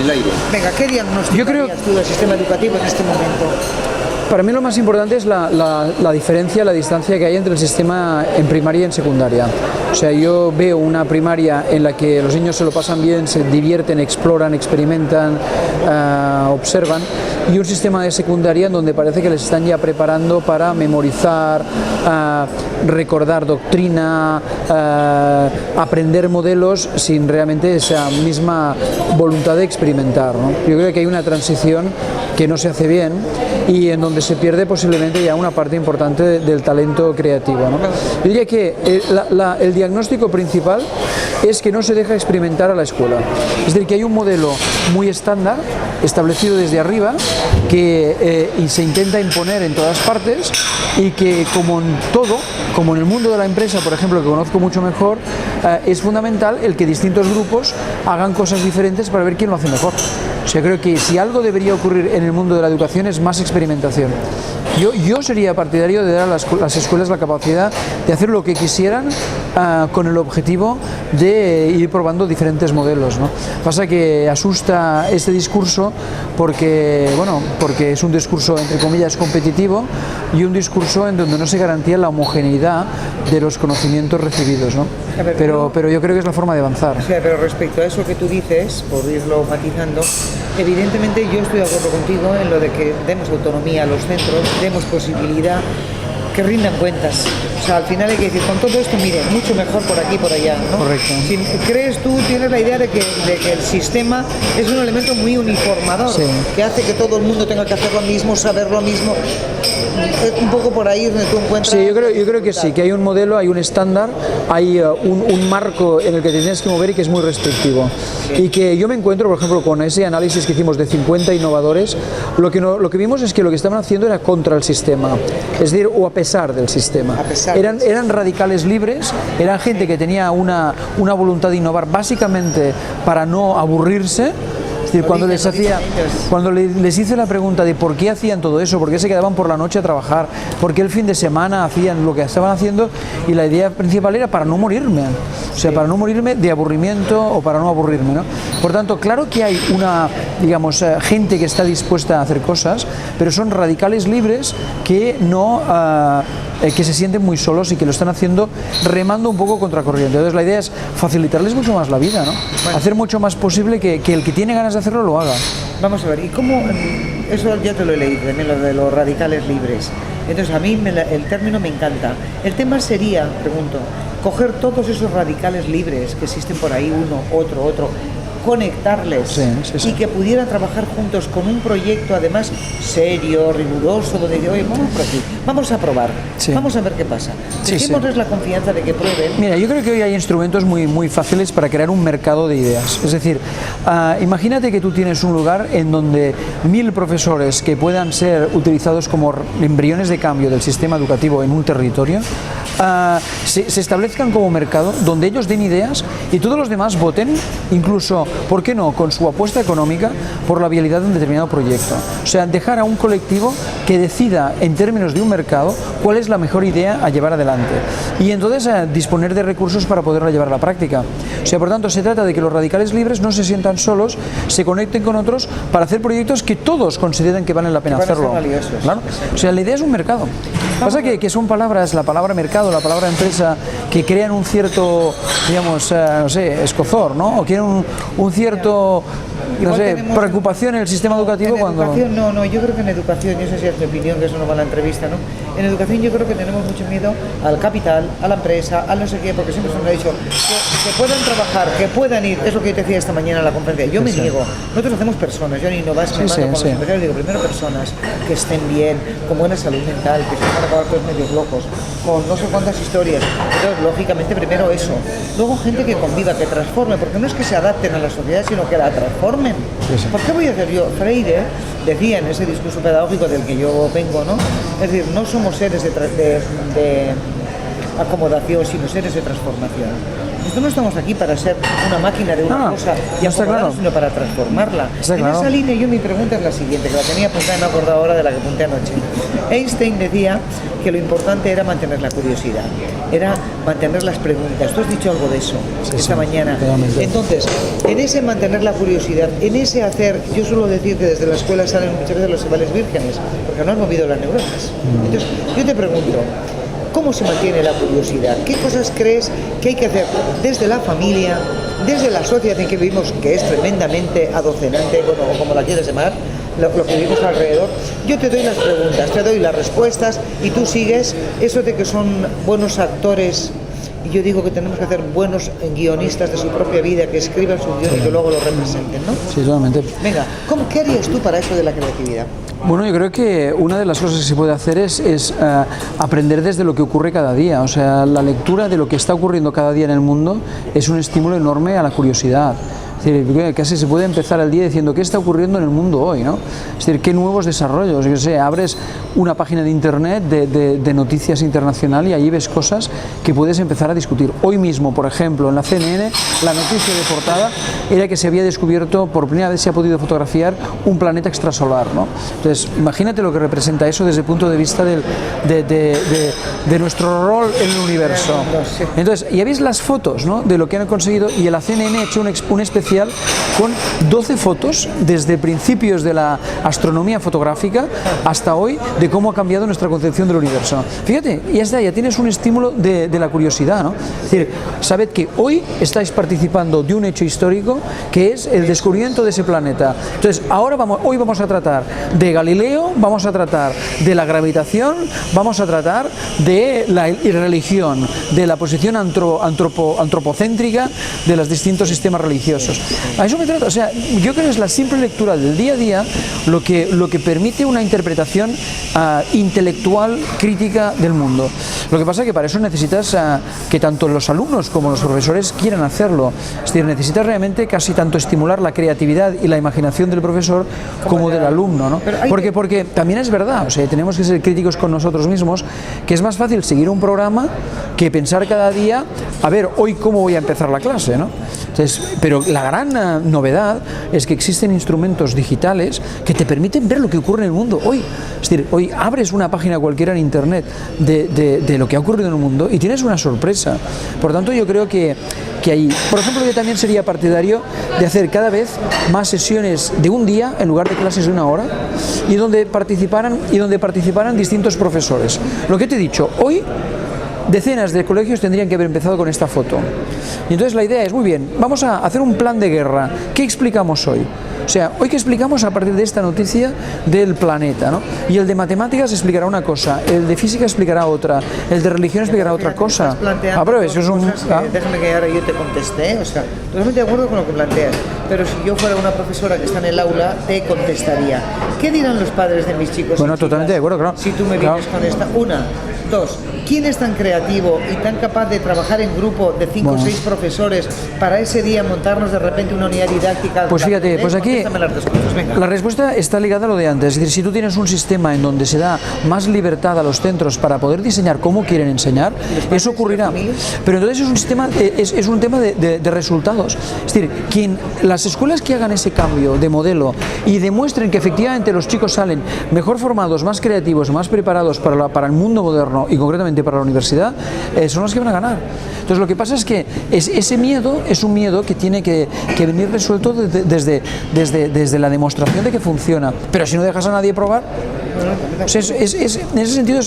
el aire. Venga, ¿qué diagnóstico harías tú del sistema educativo en este momento? Para mí lo más importante es la diferencia, la distancia que hay entre el sistema en primaria y en secundaria. O sea, yo veo una primaria en la que los niños se lo pasan bien, se divierten, exploran, experimentan, observan, y un sistema de secundaria en donde parece que les están ya preparando para memorizar, recordar doctrina, aprender modelos sin realmente esa misma voluntad de experimentar, ¿no? Yo creo que hay una transición que no se hace bien y en donde se pierde posiblemente ya una parte importante del talento creativo, ¿no? Yo diría que el diagnóstico principal es que no se deja experimentar a la escuela. Es decir, que hay un modelo muy estándar, establecido desde arriba, que y se intenta imponer en todas partes, y que, como en todo, como en el mundo de la empresa, por ejemplo, que conozco mucho mejor, es fundamental el que distintos grupos hagan cosas diferentes para ver quién lo hace mejor. O sea, creo que si algo debería ocurrir en el mundo de la educación es más experimentación. Yo sería partidario de dar a las escuelas la capacidad de hacer lo que quisieran, con el objetivo de ir probando diferentes modelos, ¿no? Pasa que asusta este discurso porque es un discurso, entre comillas, competitivo, y un discurso en donde no se garantía la homogeneidad de los conocimientos recibidos, ¿no? Pero yo creo que es la forma de avanzar. O sea, pero respecto a eso que tú dices, por irlo matizando, evidentemente yo estoy de acuerdo contigo en lo de que demos autonomía a los centros, demos posibilidad que rindan cuentas. O sea, al final hay que decir, con todo esto, mire, mucho mejor por aquí y por allá, ¿no? Correcto. Si crees tú, tienes la idea de que el sistema es un elemento muy uniformador, sí, que hace que todo el mundo tenga que hacer lo mismo, saber lo mismo. Un poco por ahí donde tú encuentras... Sí, yo creo que sí, que hay un modelo, hay un estándar, hay un marco en el que te tienes que mover y que es muy restrictivo. Sí. Y que yo me encuentro, por ejemplo, con ese análisis que hicimos de 50 innovadores, lo que vimos es que lo que estaban haciendo era contra el sistema, es decir, o a pesar del sistema. Eran radicales libres, eran gente que tenía una voluntad de innovar básicamente para no aburrirse. Es decir, cuando les hice la pregunta de por qué hacían todo eso, por qué se quedaban por la noche a trabajar, por qué el fin de semana hacían lo que estaban haciendo, y la idea principal era para no morirme, o sea, para no morirme de aburrimiento o para no aburrirme, ¿no? Por tanto, claro que hay gente que está dispuesta a hacer cosas, pero son radicales libres que que se sienten muy solos y que lo están haciendo remando un poco contracorriente. Entonces la idea es facilitarles mucho más la vida, ¿no? Bueno, hacer mucho más posible que el que tiene ganas de hacerlo lo haga. Vamos a ver, ¿y cómo? Eso ya te lo he leído, también lo de los radicales libres. Entonces a mí el término me encanta. El tema sería, pregunto, coger todos esos radicales libres que existen por ahí, uno, otro, conectarles, sí. Y que pudieran trabajar juntos con un proyecto además serio, riguroso, donde digo, oye, vamos por aquí, vamos a probar, sí, vamos a ver qué pasa. Dejémosles la confianza de que prueben. Mira, yo creo que hoy hay instrumentos muy fáciles para crear un mercado de ideas. Es decir, imagínate que tú tienes un lugar en donde 1000 profesores que puedan ser utilizados como embriones de cambio del sistema educativo en un territorio, se establezcan como mercado donde ellos den ideas y todos los demás voten, incluso, ¿por qué no?, con su apuesta económica por la viabilidad de un determinado proyecto. O sea, dejar a un colectivo que decida en términos de un mercado cuál es la mejor idea a llevar adelante, y entonces disponer de recursos para poderla llevar a la práctica. O sea, por tanto, se trata de que los radicales libres no se sientan solos, se conecten con otros para hacer proyectos que todos consideren que valen la pena hacerlo. Claro. O sea, la idea es un mercado. Pasa que son palabras, la palabra mercado, la palabra empresa, que crean un cierto, digamos, no sé, escozor, ¿no? O quieren un cierto, no sé, preocupación en el sistema educativo. Educación, no, yo creo que en educación, y eso sí es mi opinión, que eso no va a la entrevista, ¿no? En educación yo creo que tenemos mucho miedo al capital, a la empresa, al no sé qué, porque siempre se nos ha dicho que puedan trabajar, que puedan ir, es lo que yo te decía esta mañana en la conferencia. Yo me niego, nosotros hacemos personas, yo en Innovas me mando con los empresarios, digo, primero personas que estén bien, con buena salud mental, que se van a acabar todos medios locos, con no sé cuántas historias. Entonces, lógicamente, primero eso. Luego, gente que conviva, que transforme, porque no es que se adapten a la sociedad, sino que la transformen. ¿Por qué voy a hacer yo? Freire decía en ese discurso pedagógico del que yo vengo, ¿no? Es decir, no somos seres de acomodación, sino seres de transformación. nosotros no estamos aquí para ser una máquina de una cosa y acordarla, sino para transformarla. En esa línea mi pregunta es la siguiente, que la tenía apuntada y me he acordado ahora de la que apunté anoche. Einstein decía que lo importante era mantener la curiosidad, era mantener las preguntas. Tú has dicho algo de eso esta mañana. Entonces, en ese mantener la curiosidad, en ese hacer, yo suelo decir que desde la escuela salen muchas veces los chavales vírgenes, porque no han movido las neuronas. Entonces, yo te pregunto, ¿cómo se mantiene la curiosidad? ¿Qué cosas crees que hay que hacer desde la familia, desde la sociedad en que vivimos, que es tremendamente adocenante, o como la quieres llamar, lo que vivimos alrededor? Yo te doy las preguntas, te doy las respuestas y tú sigues eso de que son buenos actores. Y yo digo que tenemos que hacer buenos guionistas de su propia vida, que escriban su guión y que luego lo representen, ¿no? Sí, totalmente. Venga, ¿qué harías tú para eso de la creatividad? Bueno, yo creo que una de las cosas que se puede hacer es aprender desde lo que ocurre cada día. O sea, la lectura de lo que está ocurriendo cada día en el mundo es un estímulo enorme a la curiosidad. Es decir, casi se puede empezar el día diciendo qué está ocurriendo en el mundo hoy, ¿no? Es decir, qué nuevos desarrollos. Yo sé, abres una página de internet de noticias internacional y allí ves cosas que puedes empezar a discutir. Hoy mismo, por ejemplo, en la CNN, la noticia de portada era que se había descubierto, por primera vez se ha podido fotografiar un planeta extrasolar, ¿no? Entonces, imagínate lo que representa eso desde el punto de vista de nuestro rol en el universo. Entonces, ya veis las fotos, ¿no?, de lo que han conseguido, y la CNN ha hecho un especial con 12 fotos desde principios de la astronomía fotográfica hasta hoy, de cómo ha cambiado nuestra concepción del universo. Fíjate, ya tienes un estímulo de la curiosidad, ¿no? Es decir, sabed que hoy estáis participando de un hecho histórico que es el descubrimiento de ese planeta. Entonces, hoy vamos a tratar de Galileo, vamos a tratar de la gravitación, vamos a tratar de la religión, de la posición antropocéntrica de los distintos sistemas religiosos. A eso me trata. O sea, yo creo que es la simple lectura del día a día lo que permite una interpretación intelectual, crítica del mundo. Lo que pasa es que para eso necesitas que tanto los alumnos como los profesores quieran hacerlo. Es decir, necesitas realmente casi tanto estimular la creatividad y la imaginación del profesor como del alumno, ¿no? Porque también es verdad, o sea, tenemos que ser críticos con nosotros mismos, que es más fácil seguir un programa que pensar cada día, a ver, hoy cómo voy a empezar la clase, ¿no? Entonces, pero la gran novedad es que existen instrumentos digitales que te permiten ver lo que ocurre en el mundo hoy. Es decir, hoy abres una página cualquiera en internet de lo que ha ocurrido en el mundo y tienes una sorpresa. Por tanto, yo creo que ahí, por ejemplo, yo también sería partidario de hacer cada vez más sesiones de un día en lugar de clases de una hora y donde participaran distintos profesores. Lo que te he dicho, hoy decenas de colegios tendrían que haber empezado con esta foto. Y entonces la idea es, muy bien, vamos a hacer un plan de guerra. ¿Qué explicamos hoy? O sea, hoy que explicamos a partir de esta noticia del planeta, ¿no? Y el de matemáticas explicará una cosa, el de física explicará otra, el de religión explicará otra cosa. Pero eso es déjame que ahora yo te contesté, o sea, totalmente de acuerdo con lo que planteas, pero si yo fuera una profesora que está en el aula, te contestaría. ¿Qué dirán los padres de mis chicos? Bueno, totalmente de acuerdo, claro. Si tú me vienes con esta, una, dos, ¿quién es tan creativo y tan capaz de trabajar en grupo de 5 o 6 profesores para ese día montarnos de repente una unidad didáctica? Pues fíjate, pues aquí la respuesta está ligada a lo de antes. Es decir, si tú tienes un sistema en donde se da más libertad a los centros para poder diseñar cómo quieren enseñar, eso ocurrirá. Pero entonces es un sistema, es un tema de resultados. Es decir, las escuelas que hagan ese cambio de modelo y demuestren que efectivamente los chicos salen mejor formados, más creativos, más preparados para el mundo moderno y concretamente para la universidad, son los que van a ganar. Entonces lo que pasa es que ese miedo es un miedo que tiene que venir resuelto desde la demostración de que funciona. Pero si no dejas a nadie probar, pues en ese sentido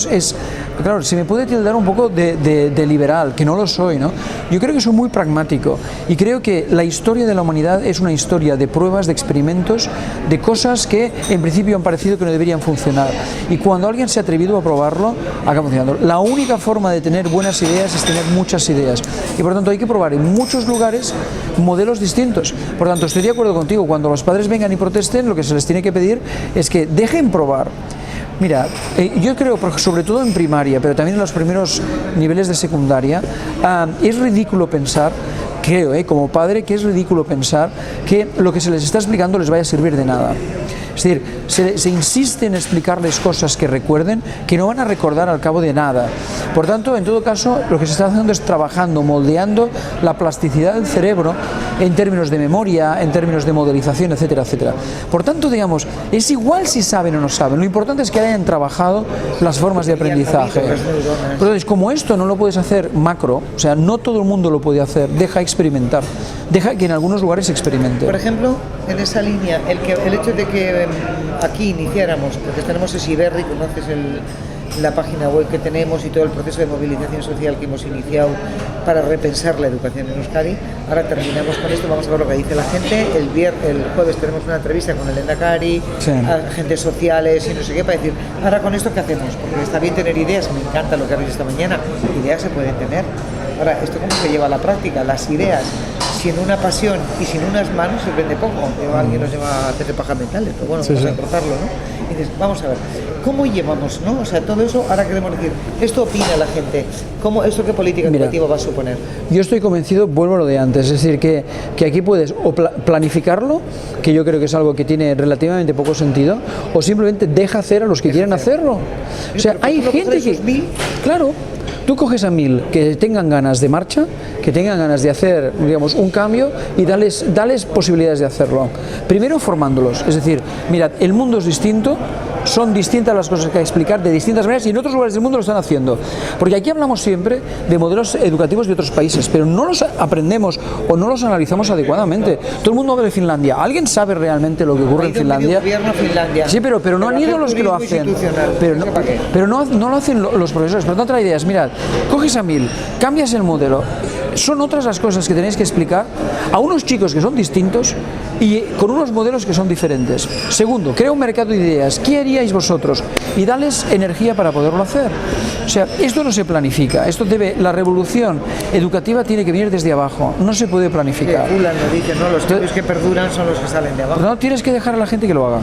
claro, se me puede tildar un poco de liberal, que no lo soy, ¿no? Yo creo que soy muy pragmático y creo que la historia de la humanidad es una historia de pruebas, de experimentos, de cosas que en principio han parecido que no deberían funcionar. Y cuando alguien se ha atrevido a probarlo, acaba funcionando. La única forma de tener buenas ideas es tener muchas ideas. Y por tanto hay que probar en muchos lugares modelos distintos. Por tanto, estoy de acuerdo contigo. Cuando los padres vengan y protesten, lo que se les tiene que pedir es que dejen probar. Mira, yo creo, sobre todo en primaria, pero también en los primeros niveles de secundaria, es ridículo pensar creo, como padre, que es ridículo pensar que lo que se les está explicando les vaya a servir de nada. Es decir, se insiste en explicarles cosas que recuerden, que no van a recordar al cabo de nada. Por tanto, en todo caso, lo que se está haciendo es trabajando, moldeando la plasticidad del cerebro en términos de memoria, en términos de modelización, etcétera, etcétera. Por tanto, digamos, es igual si saben o no saben. Lo importante es que hayan trabajado las formas de aprendizaje. Entonces, como esto no lo puedes hacer macro, o sea, no todo el mundo lo puede hacer, deja experimentar. Deja que en algunos lugares se experimente. Por ejemplo, en esa línea, el hecho de que aquí iniciáramos, porque tenemos Esiberri, conoces la página web que tenemos y todo el proceso de movilización social que hemos iniciado para repensar la educación en Euskadi. Ahora terminamos con esto, vamos a ver lo que dice la gente. El jueves tenemos una entrevista con el Lehendakari, sí, agentes sociales y no sé qué, para decir, ahora con esto ¿qué hacemos? Porque está bien tener ideas, me encanta lo que habéis esta mañana, ideas se pueden tener. Ahora, ¿esto cómo se lleva a la práctica? Las ideas, sin una pasión y sin unas manos, se vende poco. Alguien nos lleva a hacer pajas mentales, pero bueno, vamos a cortarlo, ¿no? Y dices, vamos a ver, ¿cómo llevamos, no? O sea, todo eso, ahora queremos decir, esto opina la gente, ¿esto qué política educativa va a suponer? Yo estoy convencido, vuelvo a lo de antes, es decir, que aquí puedes o planificarlo, que yo creo que es algo que tiene relativamente poco sentido, o simplemente deja hacer a los que quieren hacerlo. O sea, hay gente que... Claro. Tú coges a 1000 que tengan ganas de marcha, que tengan ganas de hacer, digamos, un cambio y dales posibilidades de hacerlo. Primero formándolos, es decir, mirad, el mundo es distinto, son distintas las cosas que hay que explicar de distintas maneras y en otros lugares del mundo lo están haciendo. Porque aquí hablamos siempre de modelos educativos de otros países, pero no los aprendemos o no los analizamos adecuadamente. Todo el mundo habla de Finlandia. ¿Alguien sabe realmente lo que ocurre en Finlandia? Sí, pero no han ido los que lo hacen. Pero no lo hacen los profesores. Pero otra idea es, mirad, coges a 1000, cambias el modelo. Son otras las cosas que tenéis que explicar a unos chicos que son distintos y con unos modelos que son diferentes. Segundo, crea un mercado de ideas. ¿Qué haríais vosotros? Y dales energía para poderlo hacer. O sea, esto no se planifica. La revolución educativa tiene que venir desde abajo. No se puede planificar. Los cambios que perduran son los que salen de abajo. No, tienes que dejar a la gente que lo haga.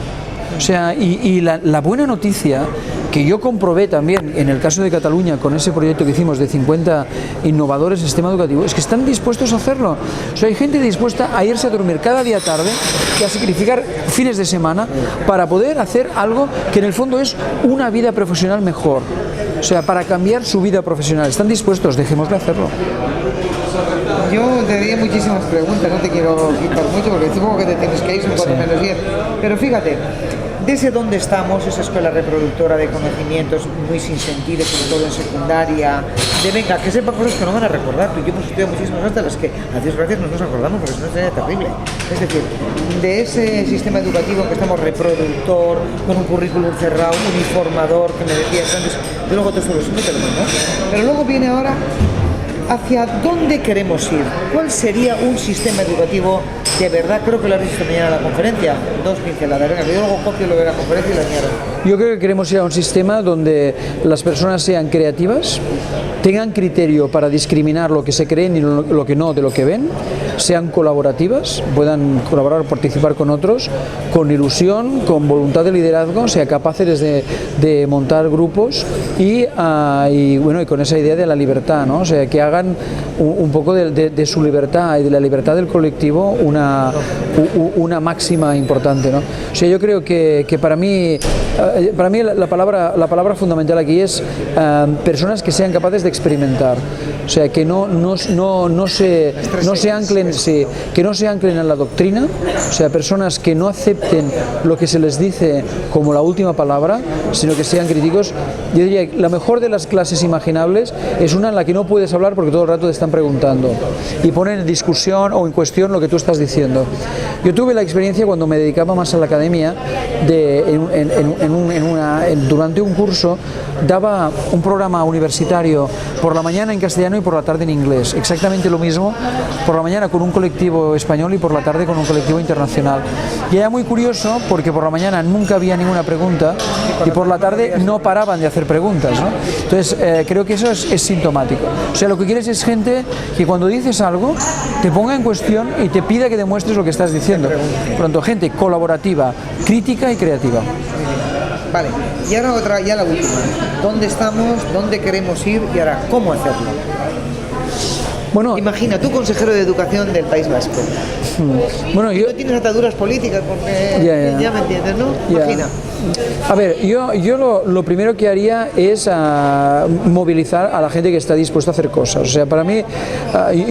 O sea, y la buena noticia que yo comprobé también en el caso de Cataluña con ese proyecto que hicimos de 50 innovadores del sistema educativo es que están dispuestos a hacerlo. O sea, hay gente dispuesta a irse a dormir cada día tarde y a sacrificar fines de semana para poder hacer algo que en el fondo es una vida profesional mejor. O sea, para cambiar su vida profesional. Están dispuestos, dejemos de hacerlo. Yo te daría muchísimas preguntas, no te quiero quitar mucho porque supongo que te tienes que ir, son 4 menos 10. Pero fíjate, desde donde estamos, esa escuela reproductora de conocimientos muy sin sentido, sobre todo en secundaria, venga, que sepa cosas que no van a recordar. Tú y yo hemos estudiado muchísimas cosas de las que a Dios gracias no nos acordamos porque eso sería terrible. Es decir, de ese sistema educativo en que estamos reproductor, con un currículum cerrado, uniformador, que me decías antes, y luego te suelo siempre te lo mando. Pero luego viene ahora hacia dónde queremos ir. ¿Cuál sería un sistema educativo de verdad? Creo que lo has visto mañana en la conferencia, 2 pinceladas. Venga, que yo luego copio lo de la conferencia y lo añado. Yo creo que queremos ir a un sistema donde las personas sean creativas, tengan criterio para discriminar lo que se creen y lo que no de lo que ven, sean colaborativas, puedan colaborar o participar con otros, con ilusión, con voluntad de liderazgo, sean capaces de montar grupos y con esa idea de la libertad, ¿no? O sea, que hagan un poco de su libertad y de la libertad del colectivo una máxima importante, ¿no? O sea, yo creo que para mí la palabra fundamental aquí es personas que sean capaces de experimentar, o sea, que no se anclen en la doctrina, o sea, personas que no acepten lo que se les dice como la última palabra, sino que sean críticos. Yo diría que la mejor de las clases imaginables es una en la que no puedes hablar porque todo el rato te están preguntando y ponen en discusión o en cuestión lo que tú estás diciendo. Yo tuve la experiencia cuando me dedicaba más a la academia durante un curso daba un programa universitario por la mañana en castellano y por la tarde en inglés, exactamente lo mismo, por la mañana con un colectivo español y por la tarde con un colectivo internacional. Y era muy curioso porque por la mañana nunca había ninguna pregunta y por la tarde no paraban de hacer preguntas, ¿no? Entonces creo que eso es sintomático. O sea, lo que quieres es gente que cuando dices algo te ponga en cuestión y te pida que demuestres lo que estás diciendo. Por lo tanto, gente colaborativa, crítica y creativa. Vale, y ahora ya la última. ¿Dónde estamos? ¿Dónde queremos ir? Y ahora, ¿cómo hacerlo? Bueno, imagina, tú consejero de Educación del País Vasco. Bueno, Y no tienes ataduras políticas porque ya me entiendes, ¿no? Imagina. A ver, yo lo primero que haría es movilizar a la gente que está dispuesta a hacer cosas. O sea, para mí,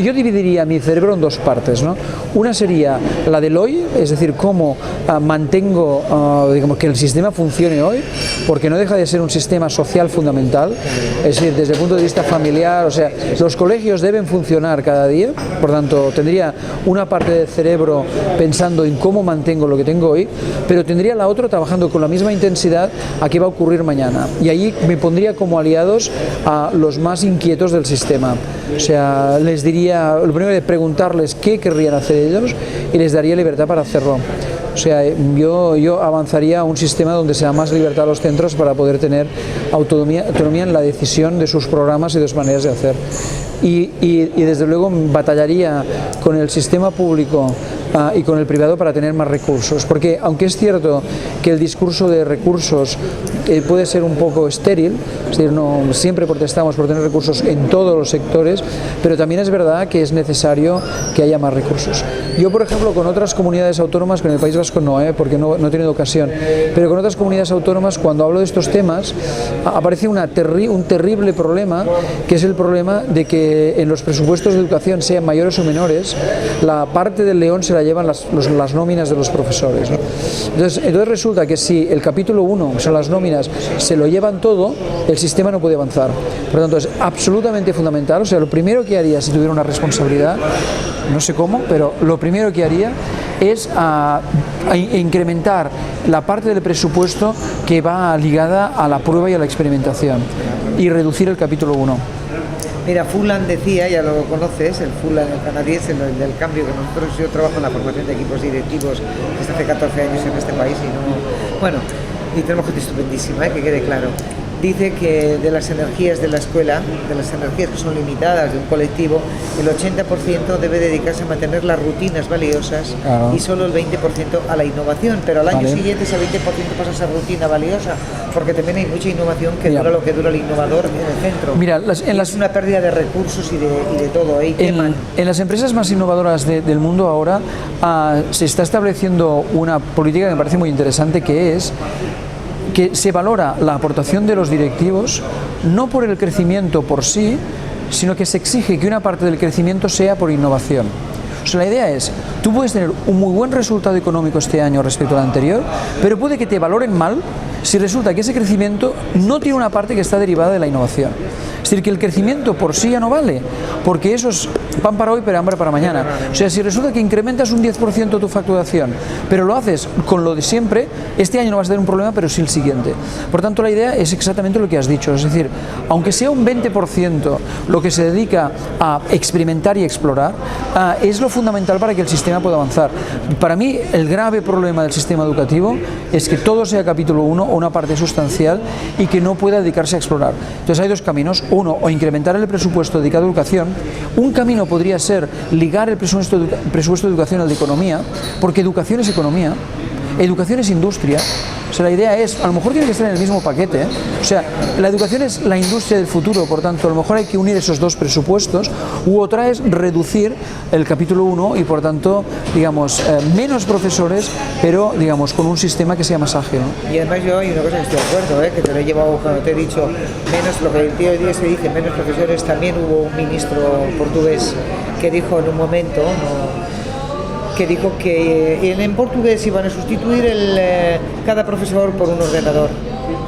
yo dividiría mi cerebro en dos partes, ¿no? Una sería la del hoy, es decir, cómo mantengo digamos, que el sistema funcione hoy, porque no deja de ser un sistema social fundamental, es decir, desde el punto de vista familiar, o sea, los colegios deben funcionar cada día, por tanto, tendría una parte del cerebro pensando en cómo mantengo lo que tengo hoy, pero tendría la otra trabajando con la misma intensidad a qué va a ocurrir mañana. Y ahí me pondría como aliados a los más inquietos del sistema. O sea, les diría, lo primero es preguntarles qué querrían hacer ellos y les daría libertad para hacerlo. O sea, yo avanzaría a un sistema donde sea más libertad a los centros para poder tener autonomía en la decisión de sus programas y de sus maneras de hacer. Y desde luego batallaría con el sistema público y con el privado para tener más recursos, porque aunque es cierto que el discurso de recursos puede ser un poco estéril, es decir, no siempre protestamos por tener recursos en todos los sectores, pero también es verdad que es necesario que haya más recursos. Yo, por ejemplo, con otras comunidades autónomas, con el País Vasco no, porque no he tenido ocasión, pero con otras comunidades autónomas, cuando hablo de estos temas, aparece un terrible problema, que es el problema de que en los presupuestos de educación, sean mayores o menores, la parte del león se la llevan las nóminas de los profesores, ¿no? Entonces resulta que si el capítulo 1, son las nóminas, se lo llevan todo, el sistema no puede avanzar. Por lo tanto, es absolutamente fundamental. O sea, lo primero que haría si tuviera una responsabilidad, no sé cómo, pero lo primero que haría es incrementar la parte del presupuesto que va ligada a la prueba y a la experimentación y reducir el capítulo 1. Mira, Fulham decía, ya lo conoces, el Fulham, el canadiense, el del cambio, que yo trabajo en la formación de equipos directivos desde hace 14 años en este país y no, bueno, y tenemos gente estupendísima, que quede claro. Dice que de las energías de la escuela, de las energías que son limitadas de un colectivo, el 80% debe dedicarse a mantener las rutinas valiosas y solo el 20% a la innovación, pero al año siguiente ese 20% pasa a ser rutina valiosa, porque también hay mucha innovación que dura lo que dura el innovador en el centro. Mira, es una pérdida de recursos y de todo. En las empresas más innovadoras del mundo ahora se está estableciendo una política que me parece muy interesante, que es que se valora la aportación de los directivos no por el crecimiento por sí, sino que se exige que una parte del crecimiento sea por innovación. O sea, la idea es, tú puedes tener un muy buen resultado económico este año respecto al anterior, pero puede que te valoren mal si resulta que ese crecimiento no tiene una parte que está derivada de la innovación. Es decir, que el crecimiento por sí ya no vale, porque eso es pan para hoy, pero hambre para mañana. O sea, si resulta que incrementas un 10% tu facturación, pero lo haces con lo de siempre, este año no vas a tener un problema, pero sí el siguiente. Por tanto, la idea es exactamente lo que has dicho, es decir, aunque sea un 20% lo que se dedica a experimentar y explorar, es lo fundamental para que el sistema pueda avanzar. Para mí, el grave problema del sistema educativo es que todo sea capítulo 1 o una parte sustancial y que no pueda dedicarse a explorar. Entonces hay dos caminos. Uno, o incrementar el presupuesto dedicado a educación. Un camino podría ser ligar el presupuesto de educación al de economía, porque educación es economía, educación es industria. O sea, la idea es, a lo mejor tiene que estar en el mismo paquete, ¿eh? O sea, la educación es la industria del futuro, por tanto, a lo mejor hay que unir esos dos presupuestos, u otra es reducir el capítulo 1 y, por tanto, digamos, menos profesores, pero, digamos, con un sistema que sea más ágil, ¿no? Y además yo hay una cosa que estoy de acuerdo, que te lo he llevado cuando te he dicho, menos, lo que el tío hoy día se dice, menos profesores. También hubo un ministro portugués que dijo en un momento, que dijo que en portugués iban a sustituir cada profesor por un ordenador.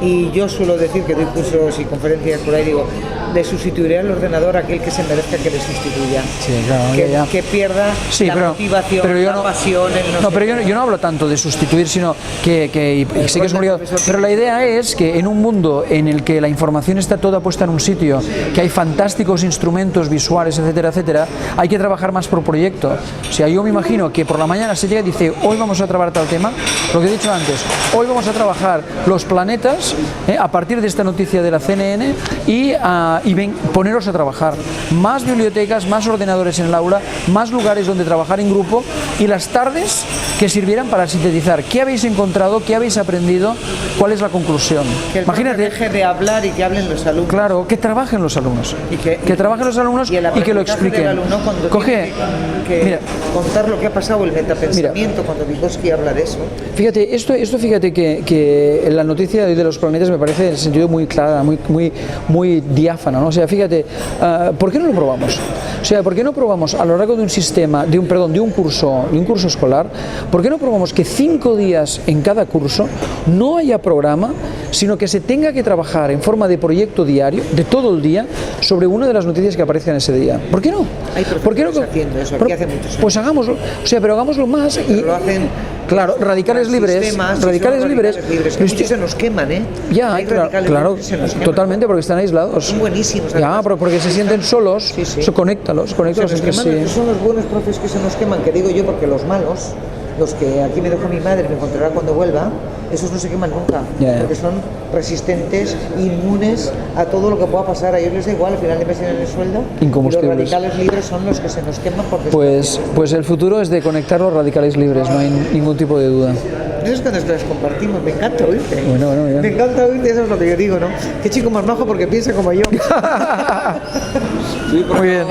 Y yo suelo decir que doy cursos y conferencias por ahí, digo, le sustituiré al ordenador a aquel que se merezca que le sustituya. Sí, claro, que pierda la motivación, pero la pasión. Pero yo no hablo tanto de sustituir, sino que sí que es obligado. Pero la idea es que en un mundo en el que la información está toda puesta en un sitio, que hay fantásticos instrumentos visuales, etcétera, etcétera, hay que trabajar más por proyecto. O sea, yo me imagino que por la mañana se llega y dice, hoy vamos a trabajar tal tema, lo que he dicho antes, hoy vamos a trabajar los planetas, a partir de esta noticia de la CNN, y y poneros a trabajar. Más bibliotecas, más ordenadores en el aula, más lugares donde trabajar en grupo y las tardes que sirvieran para sintetizar qué habéis encontrado, qué habéis aprendido, cuál es la conclusión. Que el Imagínate, deje de hablar y que hablen los alumnos. claro, que trabajen los alumnos. Que trabajen los alumnos y que lo expliquen. Del alumno cuando Coge, que mira, contar lo que ha pasado, el metapensamiento, cuando Vygotsky habla de eso. Fíjate, esto fíjate que la noticia de los planetas me parece en el sentido muy clara, muy diáfana, ¿no? O sea, fíjate, ¿por qué no lo probamos? O sea, ¿por qué no probamos a lo largo de un sistema, de un curso escolar, por qué no probamos que 5 días en cada curso no haya programa, sino que se tenga que trabajar en forma de proyecto diario, de todo el día, sobre una de las noticias que aparezcan ese día? ¿Por qué no? Hay profesores haciendo eso, aquí hace muchos años. Pues hagámoslo, o sea, pero hagámoslo más y lo hacen. Claro, radicales libres, radicales libres. Que muchos se nos queman, ¿eh? Ya, claro, totalmente, porque están aislados. Son buenísimos. Ya, porque se sienten solos. Sí. Conéctalos. Son los buenos profes que se nos queman, que digo yo, porque los malos, los que aquí me dejó mi madre, me encontrará cuando vuelva, esos no se queman nunca, porque son resistentes, inmunes a todo lo que pueda pasar. A ellos les da igual, al final de mes tienen el sueldo. Incombustibles. Y los radicales libres son los que se nos queman porque... Pues el futuro es de conectar los radicales libres, no hay ningún tipo de duda. Eso es cuando las compartimos, me encanta oírte. Bueno, ya. Me encanta oírte, eso es lo que yo digo, ¿no? Qué chico más majo porque piensa como yo. Muy bien.